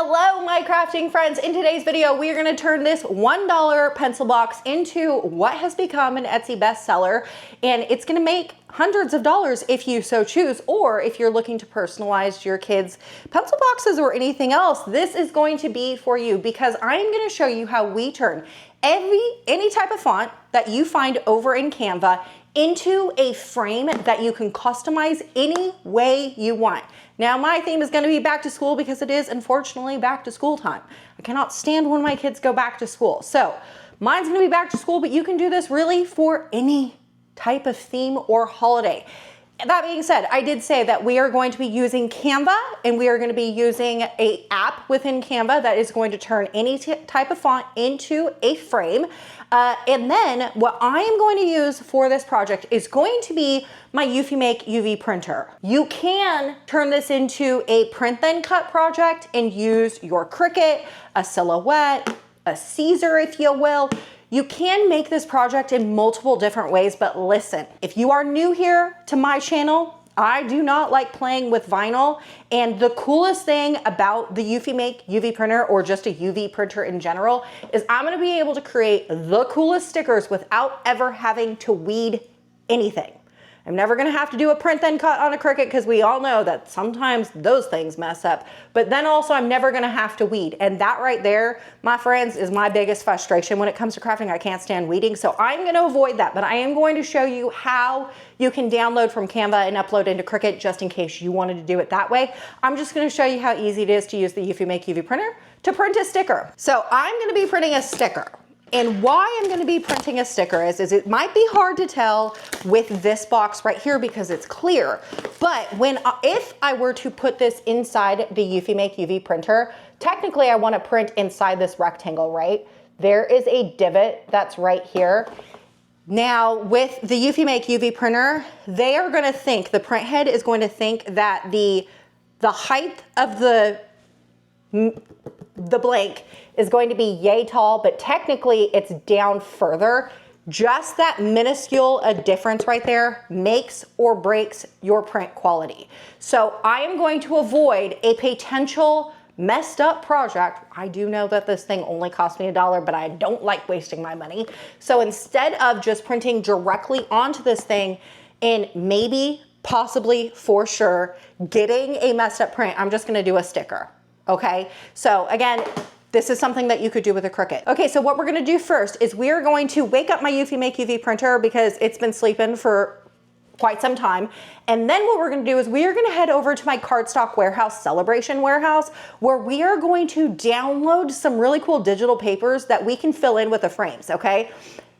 Hello, my crafting friends. In today's video, we are going to turn this $1 pencil box into what has become an Etsy bestseller, and it's going to make hundreds of dollars if you so choose, or if you're looking to personalize your kids' pencil boxes or anything else, this is going to be for you because I'm going to show you how we turn any type of font that you find over in Canva into a frame that you can customize any way you want. Now, my theme is going to be back to school because it is unfortunately back to school time. I cannot stand when my kids go back to school. So mine's going to be back to school, but you can do this really for any type of theme or holiday. That being said, I did say that we are going to be using Canva, and we are going to be using an app within Canva that is going to turn any type of font into a frame. And then what I am going to use for this project is going to be my eufyMake UV printer. You can turn this into a print then cut project and use your Cricut, a Silhouette, a Caesar, if you will. You can make this project in multiple different ways, but listen, if you are new here to my channel, I do not like playing with vinyl, and the coolest thing about the eufyMake UV printer, or just a UV printer in general, is I'm gonna be able to create the coolest stickers without ever having to weed anything. I'm never gonna have to do a print then cut on a Cricut because we all know that sometimes those things mess up. But then also I'm never gonna have to weed. And that right there, my friends, is my biggest frustration when it comes to crafting. I can't stand weeding, so I'm gonna avoid that. But I am going to show you how you can download from Canva and upload into Cricut just in case you wanted to do it that way. I'm just gonna show you how easy it is to use the eufyMake UV printer to print a sticker. So I'm gonna be printing a sticker. And why I'm going to be printing a sticker is it might be hard to tell with this box right here because it's clear. But if I were to put this inside the eufyMake UV printer, technically I want to print inside this rectangle, right? There is a divot that's right here. Now with the eufyMake UV printer, they are going to think, the print head is going to think that the height of the blank is going to be yay tall, but technically it's down further. Just that minuscule difference right there makes or breaks your print quality. So I am going to avoid a potential messed up project. I do know that this thing only cost me $1, but I don't like wasting my money. So instead of just printing directly onto this thing and maybe, possibly, for sure, getting a messed up print, I'm just gonna do a sticker. Okay, so again, this is something that you could do with a Cricut. Okay, so what we're gonna do first is we are going to wake up my eufyMake UV printer because it's been sleeping for quite some time. And then what we're gonna do is we are gonna head over to my cardstock warehouse, Celebration Warehouse, where we are going to download some really cool digital papers that we can fill in with the frames, okay?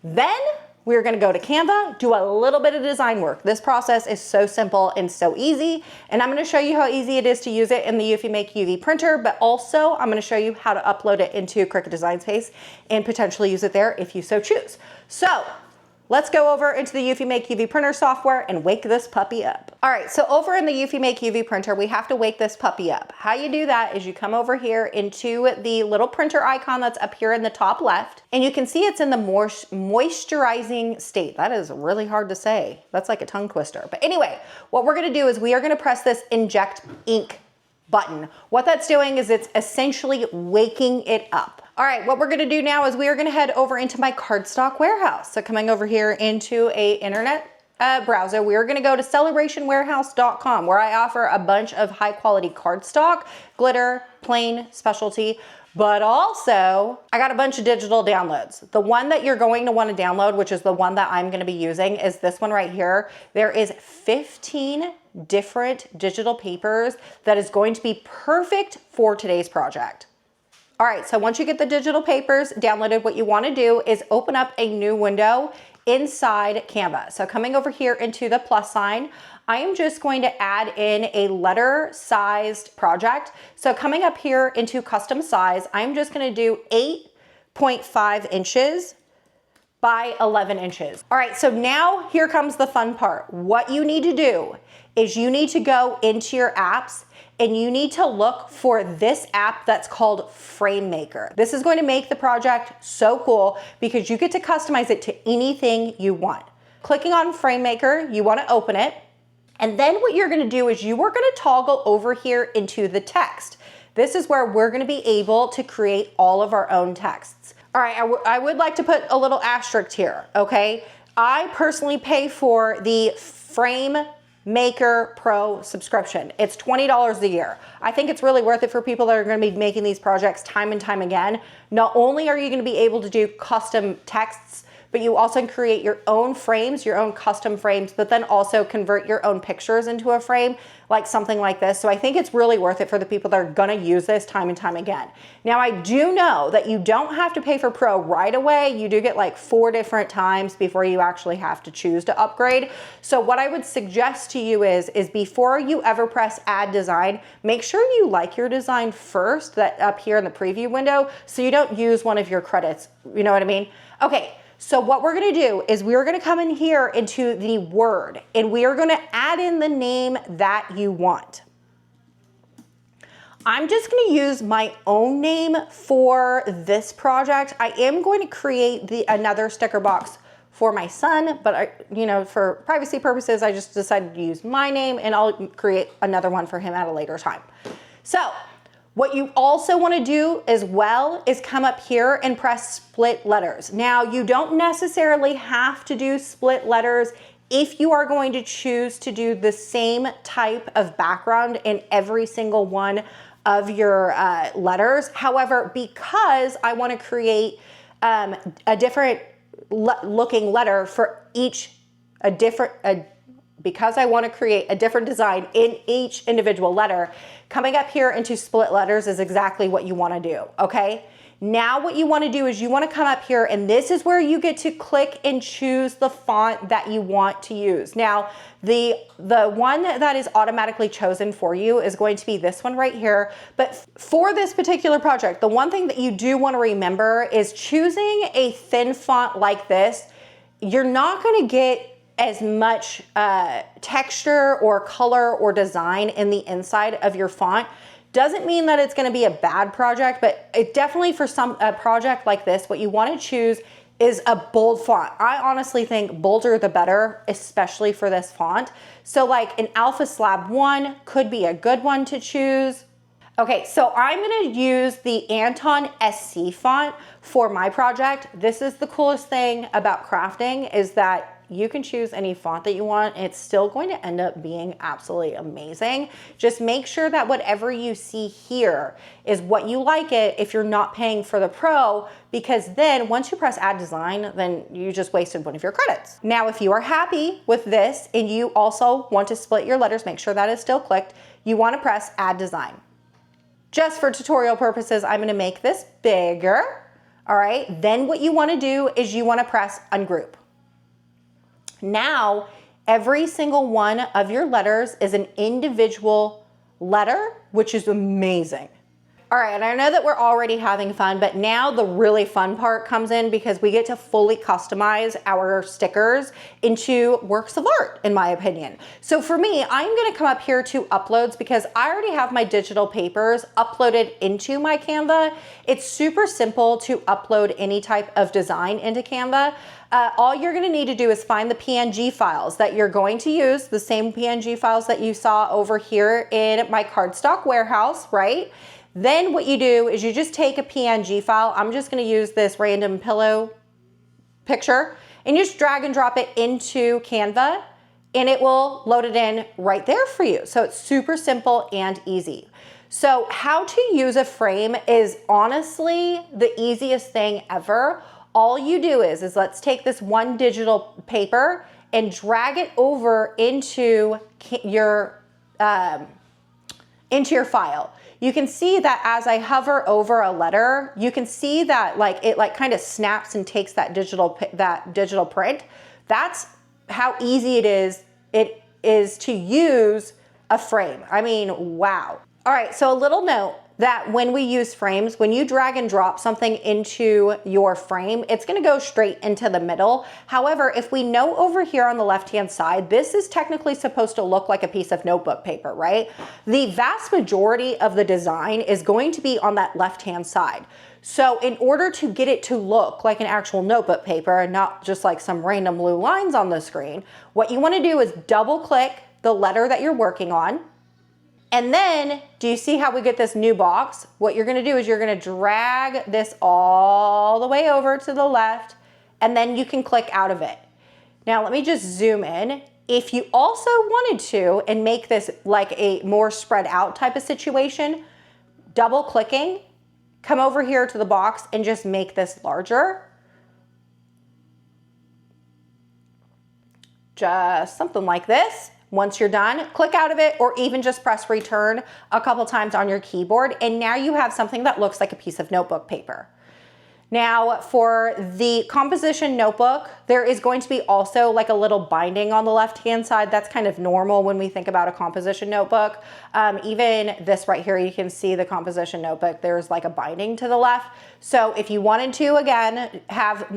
Then we're gonna go to Canva, do a little bit of design work. This process is so simple and so easy, and I'm gonna show you how easy it is to use it in the eufyMake UV printer, but also I'm gonna show you how to upload it into Cricut Design Space and potentially use it there if you so choose. So let's go over into the eufyMake UV printer software and wake this puppy up. All right, so over in the eufyMake UV printer, we have to wake this puppy up. How you do that is you come over here into the little printer icon that's up here in the top left, and you can see it's in the moisturizing state. That is really hard to say. That's like a tongue twister. But anyway, what we're gonna do is we are gonna press this inject ink button. What that's doing is it's essentially waking it up. All right, what we're gonna do now is we are gonna head over into my cardstock warehouse. So coming over here into a internet browser, we are gonna go to celebrationwarehouse.com, where I offer a bunch of high quality cardstock, glitter, plain, specialty, but also I got a bunch of digital downloads. The one that you're going to want to download, which is the one that I'm going to be using, is this one right here. There is 15 different digital papers that is going to be perfect for today's project. All right, so once you get the digital papers downloaded, what you want to do is open up a new window inside Canva. So coming over here into the plus sign, I am just going to add in a letter sized project. So coming up here into custom size, I'm just going to do 8.5 inches by 11 inches. All right, so now here comes the fun part. What you need to do is you need to go into your apps and you need to look for this app that's called FrameMaker. This is going to make the project so cool because you get to customize it to anything you want. Clicking on FrameMaker, you want to open it. And then what you're going to do is you are going to toggle over here into the text. This is where we're gonna be able to create all of our own texts. All right, I would like to put a little asterisk here, okay? I personally pay for the FrameMaker Pro subscription. It's $20 a year. I think it's really worth it for people that are gonna be making these projects time and time again. Not only are you gonna be able to do custom texts, but you also can create your own frames, your own custom frames, but then also convert your own pictures into a frame, like something like this. So I think it's really worth it for the people that are gonna use this time and time again. Now I do know that you don't have to pay for Pro right away. You do get like 4 different times before you actually have to choose to upgrade. So what I would suggest to you is before you ever press Add Design, make sure you like your design first, that up here in the preview window, so you don't use one of your credits. You know what I mean? Okay. So what we're gonna do is we're gonna come in here into the Word and we are gonna add in the name that you want. I'm just gonna use my own name for this project. I am going to create another sticker box for my son, but for privacy purposes, I just decided to use my name and I'll create another one for him at a later time. So, what you also want to do as well is come up here and press split letters. Now, you don't necessarily have to do split letters if you are going to choose to do the same type of background in every single one of your letters. Because I want to create a different looking letter for because I want to create a different design in each individual letter, coming up here into split letters is exactly what you want to do, okay? Now what you want to do is you want to come up here and this is where you get to click and choose the font that you want to use. Now, the one that is automatically chosen for you is going to be this one right here. But for this particular project, the one thing that you do want to remember is choosing a thin font like this, you're not going to get as much texture or color or design in the inside of your font. Doesn't mean that it's gonna be a bad project, but it definitely for a project like this, what you wanna choose is a bold font. I honestly think bolder the better, especially for this font. So like an Alpha Slab 1 could be a good one to choose. Okay, so I'm gonna use the Anton SC font for my project. This is the coolest thing about crafting is that you can choose any font that you want. It's still going to end up being absolutely amazing. Just make sure that whatever you see here is what you like it if you're not paying for the Pro, because then once you press Add Design, then you just wasted one of your credits. Now, if you are happy with this and you also want to split your letters, make sure that is still clicked, you want to press Add Design. Just for tutorial purposes, I'm gonna make this bigger, all right? Then what you wanna do is you wanna press Ungroup. Now, every single one of your letters is an individual letter, which is amazing. All right, and I know that we're already having fun, but now the really fun part comes in because we get to fully customize our stickers into works of art, in my opinion. So for me, I'm gonna come up here to uploads because I already have my digital papers uploaded into my Canva. It's super simple to upload any type of design into Canva. All you're gonna need to do is find the PNG files that you're going to use, the same PNG files that you saw over here in my cardstock warehouse, right? Then what you do is you just take a PNG file. I'm just gonna use this random pillow picture and you just drag and drop it into Canva and it will load it in right there for you. So it's super simple and easy. So how to use a frame is honestly the easiest thing ever. All you do is let's take this one digital paper and drag it over into your file. You can see that as I hover over a letter, you can see that it kind of snaps and takes that digital print. That's how easy it is to use a frame. I mean, wow. All right, so a little note that when we use frames, when you drag and drop something into your frame, it's gonna go straight into the middle. However, if we know over here on the left-hand side, this is technically supposed to look like a piece of notebook paper, right? The vast majority of the design is going to be on that left-hand side. So in order to get it to look like an actual notebook paper and not just like some random blue lines on the screen, what you wanna do is double-click the letter that you're working on, And then, do you see how we get this new box? What you're gonna do is you're gonna drag this all the way over to the left, and then you can click out of it. Now let me just zoom in. If you also wanted to and make this like a more spread out type of situation, double clicking, come over here to the box and just make this larger. Just something like this. Once you're done, click out of it, or even just press return a couple times on your keyboard, and now you have something that looks like a piece of notebook paper. Now for the composition notebook, there is going to be also like a little binding on the left-hand side. That's kind of normal when we think about a composition notebook. Even this right here, you can see the composition notebook. There's like a binding to the left. So if you wanted to, again, have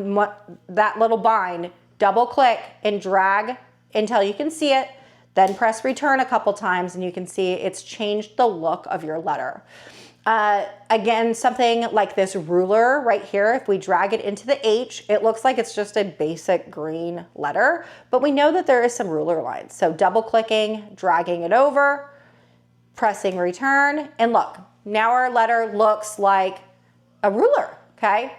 that little bind, double click and drag until you can see it, then press return a couple times and you can see it's changed the look of your letter. Again, something like this ruler right here, if we drag it into the H, it looks like it's just a basic green letter, but we know that there is some ruler lines. So double clicking, dragging it over, pressing return, and look, now our letter looks like a ruler, okay?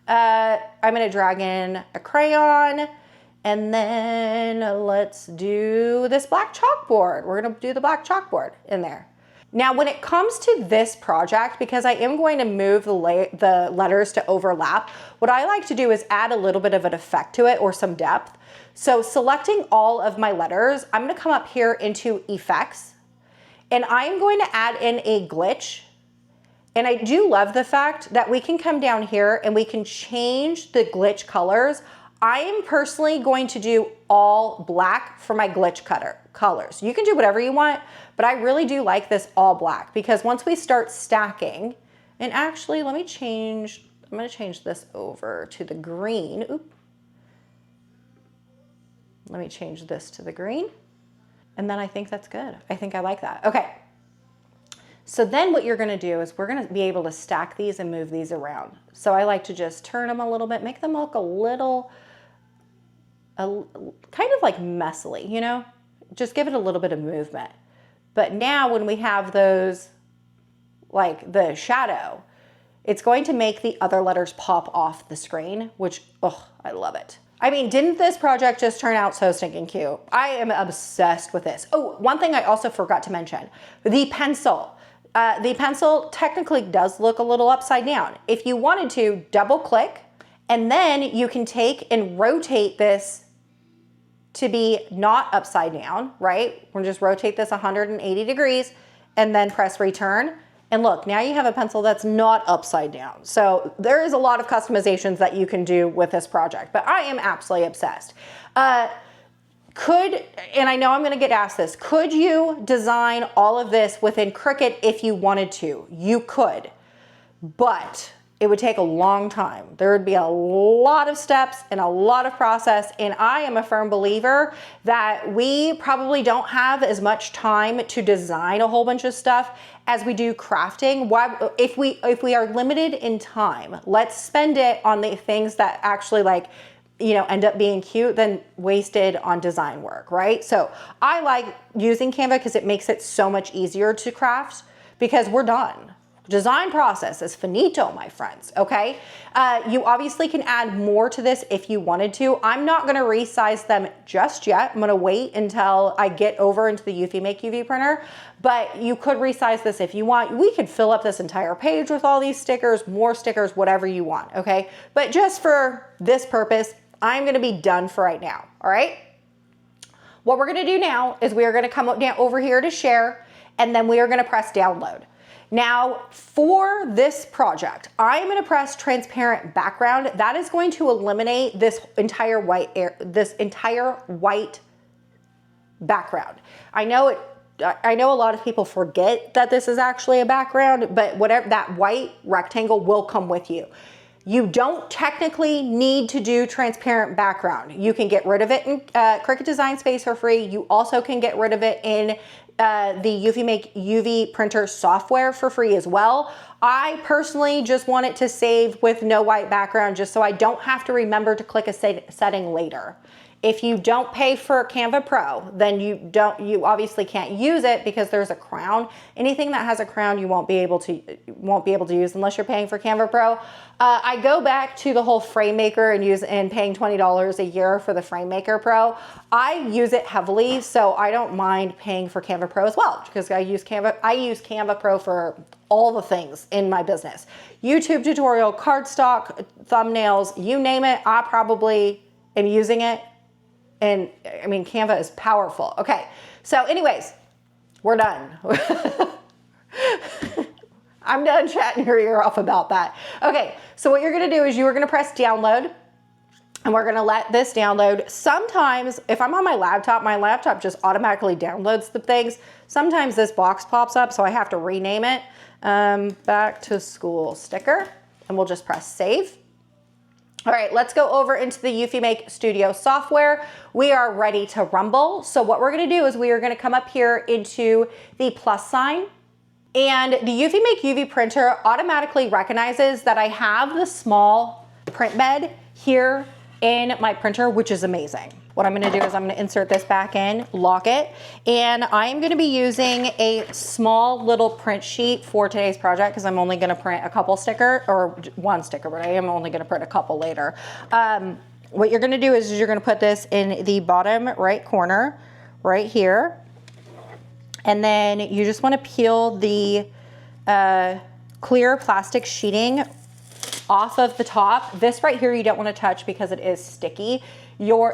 I'm gonna drag in a crayon, and then let's do this black chalkboard. We're gonna do the black chalkboard in there. Now, when it comes to this project, because I am going to move the letters to overlap, what I like to do is add a little bit of an effect to it or some depth. So selecting all of my letters, I'm gonna come up here into effects, and I'm going to add in a glitch. And I do love the fact that we can come down here and we can change the glitch colors. I am personally going to do all black for my glitch colors. You can do whatever you want, but I really do like this all black because once we start stacking, and actually let me change, I'm gonna change this over to the green. Oop. Let me change this to the green. And then I think that's good. I think I like that. Okay. So then what you're gonna do is we're gonna be able to stack these and move these around. So I like to just turn them a little bit, make them look a little, kind of like messily, you know? Just give it a little bit of movement. But now when we have those, like the shadow, it's going to make the other letters pop off the screen, which, oh, I love it. I mean, didn't this project just turn out so stinking cute? I am obsessed with this. Oh, one thing I also forgot to mention, the pencil. The pencil technically does look a little upside down. If you wanted to, double click, and then you can take and rotate this to be not upside down, right? We'll just rotate this 180 degrees and then press return. And look, now you have a pencil that's not upside down. So there is a lot of customizations that you can do with this project, but I am absolutely obsessed. And I know I'm gonna get asked this, could you design all of this within Cricut if you wanted to? You could, but it would take a long time. There would be a lot of steps and a lot of process, and I am a firm believer that we probably don't have as much time to design a whole bunch of stuff as we do crafting. Why, if we are limited in time, let's spend it on the things that actually end up being cute than wasted on design work, right? So I like using Canva because it makes it so much easier to craft because we're done. Design process is finito, my friends, okay? You obviously can add more to this if you wanted to. I'm not gonna resize them just yet. I'm gonna wait until I get over into the eufyMake UV printer, but you could resize this if you want. We could fill up this entire page with all these stickers, more stickers, whatever you want, okay? But just for this purpose, I'm gonna be done for right now, all right? What we're gonna do now is we are gonna come down over here to share, and then we are gonna press download. Now, for this project, I'm gonna press transparent background. That is going to eliminate this entire white background. I know a lot of people forget that this is actually a background, but whatever, that white rectangle will come with you. You don't technically need to do transparent background. You can get rid of it in Cricut Design Space for free. You also can get rid of it in the eufyMake UV printer software for free as well. I personally just want it to save with no white background just so I don't have to remember to click a setting later. If you don't pay for Canva Pro, then you obviously can't use it because there's a crown. Anything that has a crown, you won't be able to use unless you're paying for Canva Pro. I go back to the whole frame maker and paying $20 a year for the frame maker Pro. I use it heavily, so I don't mind paying for Canva Pro as well, because I use Canva Pro for all the things in my business. YouTube tutorial, cardstock, thumbnails, you name it, I probably am using it. And I mean, Canva is powerful. Okay, so anyways, we're done. I'm done chatting your ear off about that. Okay, so what you're gonna do is you are gonna press download, and we're gonna let this download. Sometimes, if I'm on my laptop just automatically downloads the things. Sometimes this box pops up, so I have to rename it. Back to school sticker, and we'll just press save. All right, let's go over into the eufyMake Studio software. We are ready to rumble. So what we're gonna do is we are gonna come up here into the plus sign, and the eufyMake UV printer automatically recognizes that I have the small print bed here in my printer, which is amazing. What I'm gonna do is I'm gonna insert this back in, lock it, and I'm gonna be using a small little print sheet for today's project because I'm only gonna print a couple sticker, or one sticker, but I am only gonna print a couple later. What you're gonna do is you're gonna put this in the bottom right corner, right here, and then you just wanna peel the clear plastic sheeting off of the top. This right here you don't wanna touch because it is sticky.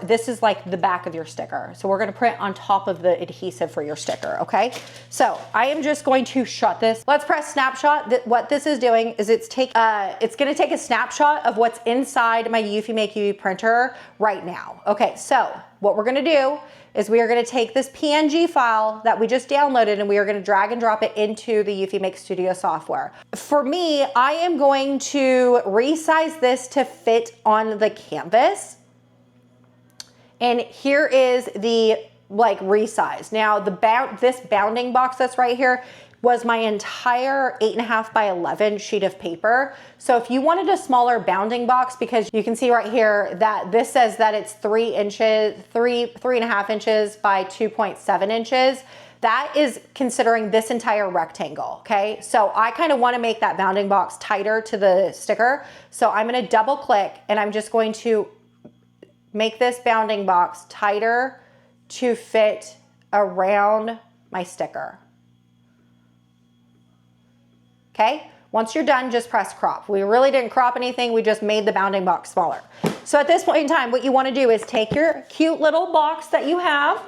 This is like the back of your sticker. So we're gonna print on top of the adhesive for your sticker, okay? So I am just going to shut this. Let's press snapshot. What this is doing is it's gonna take a snapshot of what's inside my eufyMake UV printer right now. Okay, so what we're gonna do is we are gonna take this PNG file that we just downloaded and we are gonna drag and drop it into the eufyMake Studio software. For me, I am going to resize this to fit on the canvas. And here is the resize. Now this bounding box that's right here was my entire 8.5 by 11 sheet of paper. So if you wanted a smaller bounding box, because you can see right here that this says that it's 3.5 inches by 2.7 inches. That is considering this entire rectangle, okay? So I kind of want to make that bounding box tighter to the sticker. So I'm gonna double click and I'm just going to make this bounding box tighter to fit around my sticker. Okay, once you're done, just press crop. We really didn't crop anything, we just made the bounding box smaller. So at this point in time, what you wanna do is take your cute little box that you have.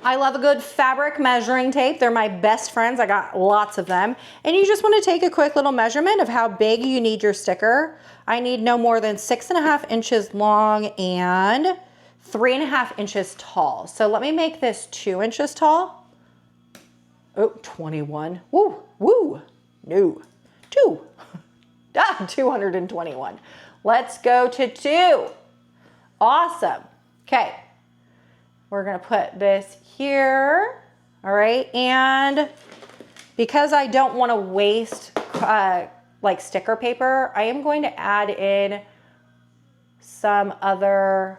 I love a good fabric measuring tape. They're my best friends. I got lots of them. And you just wanna take a quick little measurement of how big you need your sticker. I need no more than 6.5 inches long and 3.5 inches tall. So let me make this 2 inches tall. Oh, 21. Woo, woo, no, 2. 221. Let's go to 2. Awesome. Okay. We're gonna put this here, all right? And because I don't wanna waste like sticker paper, I am going to add in some other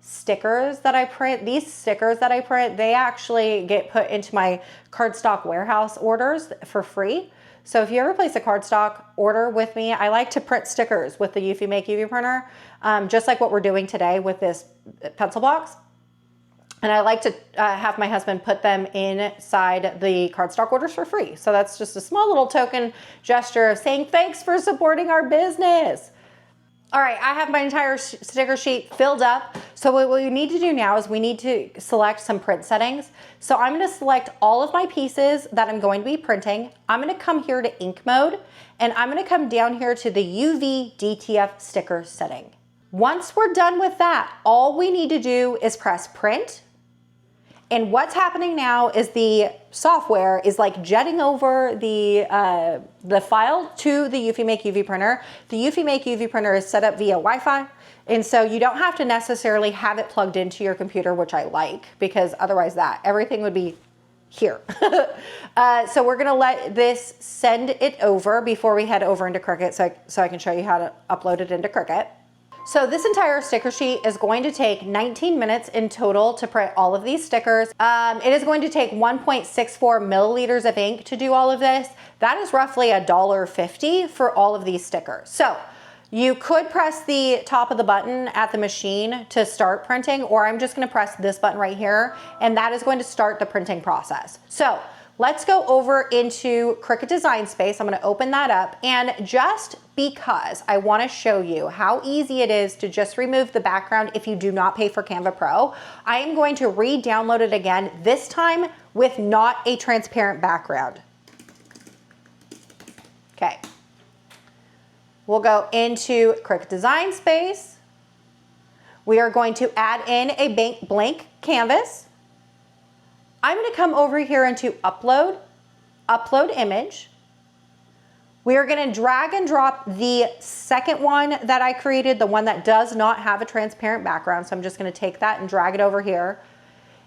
stickers that I print. These stickers that I print, they actually get put into my cardstock warehouse orders for free. So if you ever place a cardstock order with me, I like to print stickers with the eufyMake UV printer, just like what we're doing today with this pencil box. And I like to have my husband put them inside the cardstock orders for free. So that's just a small little token gesture of saying thanks for supporting our business. All right, I have my entire sticker sheet filled up. So what we need to do now is we need to select some print settings. So I'm gonna select all of my pieces that I'm going to be printing. I'm gonna come here to ink mode, and I'm gonna come down here to the UV DTF sticker setting. Once we're done with that, all we need to do is press print. And what's happening now is the software is like jetting over the file to the eufyMake UV printer. The eufyMake UV printer is set up via Wi-Fi, and so you don't have to necessarily have it plugged into your computer, which I like, because otherwise everything would be here. So we're gonna let this send it over before we head over into Cricut, so I can show you how to upload it into Cricut. So this entire sticker sheet is going to take 19 minutes in total to print all of these stickers. It is going to take 1.64 milliliters of ink to do all of this. That is roughly $1.50 for all of these stickers. So you could press the top of the button at the machine to start printing, or I'm just gonna press this button right here, and that is going to start the printing process. So let's go over into Cricut Design Space. I'm gonna open that up, and just because I wanna show you how easy it is to just remove the background if you do not pay for Canva Pro, I am going to re-download it again, this time with not a transparent background. Okay. We'll go into Cricut Design Space. We are going to add in a blank canvas. I'm going to come over here into Upload Image. We are going to drag and drop the second one that I created, the one that does not have a transparent background. So I'm just going to take that and drag it over here.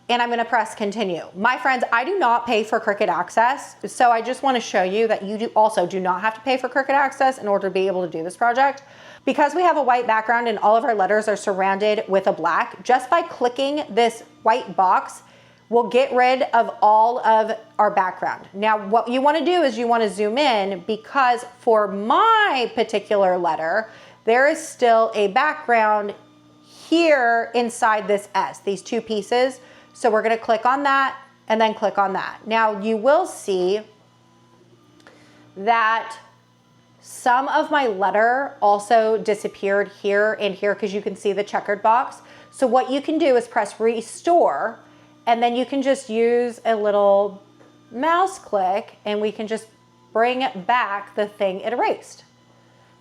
And I'm gonna press continue. My friends, I do not pay for Cricut Access, so I just wanna show you that you also do not have to pay for Cricut Access in order to be able to do this project. Because we have a white background and all of our letters are surrounded with a black, just by clicking this white box, we'll get rid of all of our background. Now, what you wanna do is you wanna zoom in, because for my particular letter, there is still a background here inside this S, these two pieces. So we're gonna click on that and then click on that. Now you will see that some of my letter also disappeared here and here, because you can see the checkered box. So what you can do is press restore, and then you can just use a little mouse click and we can just bring back the thing it erased.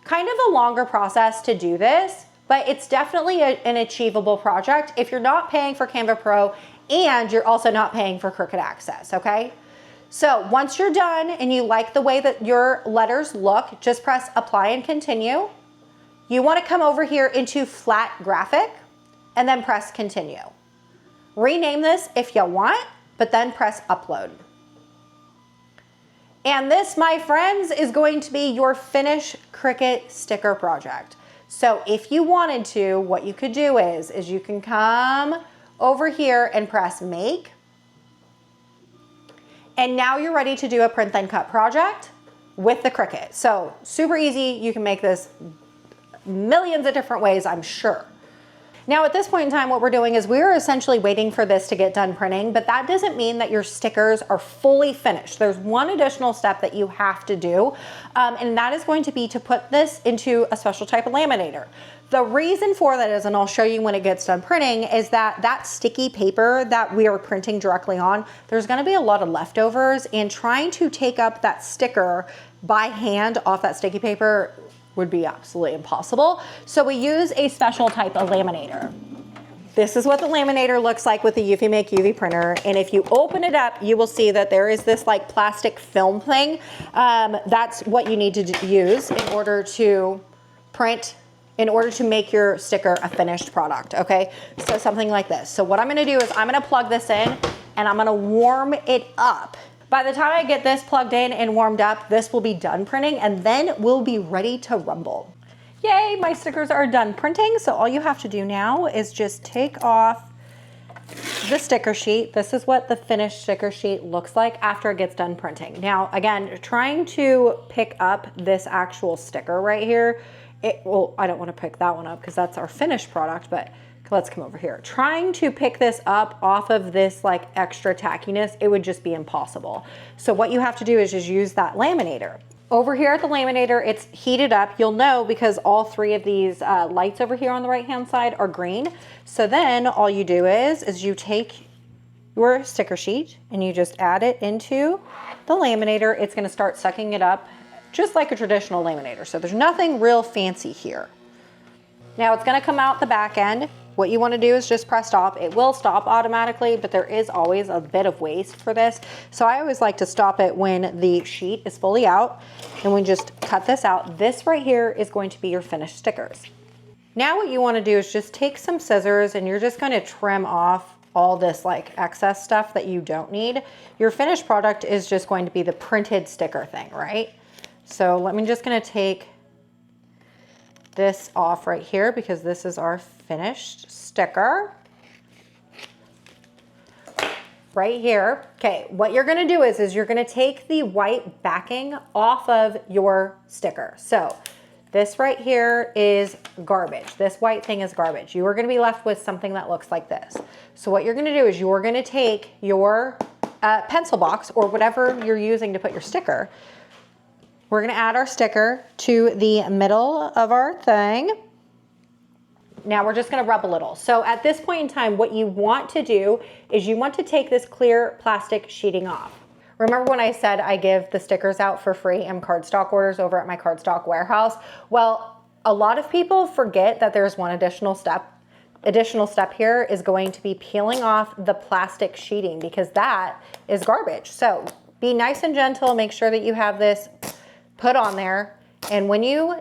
Kind of a longer process to do this, but it's definitely an achievable project if you're not paying for Canva Pro and you're also not paying for Cricut Access, okay? So once you're done and you like the way that your letters look, just press apply and continue. You wanna come over here into flat graphic and then press continue. Rename this if you want, but then press upload. And this, my friends, is going to be your finished Cricut sticker project. So if you wanted to, what you could do is you can come over here and press make. And now you're ready to do a print then cut project with the Cricut. So super easy. You can make this millions of different ways, I'm sure. Now at this point in time, what we're doing is we're essentially waiting for this to get done printing, but that doesn't mean that your stickers are fully finished. There's one additional step that you have to do, and that is going to be to put this into a special type of laminator. The reason for that is, and I'll show you when it gets done printing, is that sticky paper that we are printing directly on, there's gonna be a lot of leftovers, and trying to take up that sticker by hand off that sticky paper would be absolutely impossible. So we use a special type of laminator. This is what the laminator looks like with the eufyMake UV printer. And if you open it up, you will see that there is this like plastic film thing. That's what you need to use in order to print, in order to make your sticker a finished product, okay? So something like this. So what I'm gonna do is I'm gonna plug this in and I'm gonna warm it up. By the time I get this plugged in and warmed up, this will be done printing, and then we'll be ready to rumble. Yay, my stickers are done printing. So all you have to do now is just take off the sticker sheet. This is what the finished sticker sheet looks like after it gets done printing. Now, again, trying to pick up this actual sticker right here, well, I don't want to pick that one up because that's our finished product, but let's come over here. Trying to pick this up off of this like extra tackiness, it would just be impossible. So what you have to do is just use that laminator. Over here at the laminator, it's heated up. You'll know because all three of these lights over here on the right-hand side are green. So then all you do is you take your sticker sheet and you just add it into the laminator. It's gonna start sucking it up just like a traditional laminator. So there's nothing real fancy here. Now it's gonna come out the back end. What you want to do is just press stop. It will stop automatically, but there is always a bit of waste for this. So I always like to stop it when the sheet is fully out, and we just cut this out. This right here is going to be your finished stickers. Now what you want to do is just take some scissors and you're just going to trim off all this like excess stuff that you don't need. Your finished product is just going to be the printed sticker thing, right? So I'm just going to take this off right here because this is our finished sticker. Right here. Okay, what you're gonna do is you're gonna take the white backing off of your sticker. So this right here is garbage. This white thing is garbage. You are gonna be left with something that looks like this. So what you're gonna do is you're gonna take your pencil box or whatever you're using to put your sticker. We're gonna add our sticker to the middle of our thing. Now we're just gonna rub a little. So at this point in time, what you want to do is you want to take this clear plastic sheeting off. Remember when I said I give the stickers out for free in cardstock orders over at my cardstock warehouse? Well, a lot of people forget that there's one additional step. Additional step here is going to be peeling off the plastic sheeting because that is garbage. So be nice and gentle, make sure that you have this put on there. And when you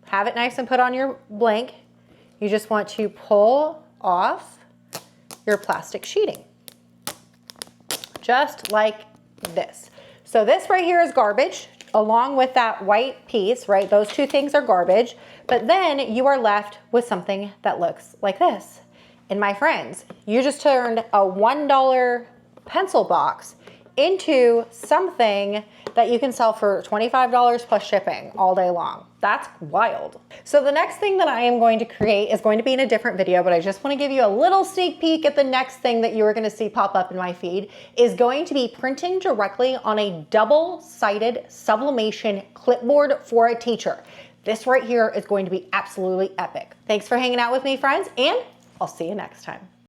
have it nice and put on your blank, you just want to pull off your plastic sheeting, just like this. So this right here is garbage, along with that white piece, right? Those two things are garbage, but then you are left with something that looks like this. And my friends, you just turned a $1 pencil box into something that you can sell for $25 plus shipping all day long. That's wild. So the next thing that I am going to create is going to be in a different video, but I just want to give you a little sneak peek at the next thing that you are going to see pop up in my feed is going to be printing directly on a double-sided sublimation clipboard for a teacher. This right here is going to be absolutely epic. Thanks for hanging out with me, friends, and I'll see you next time.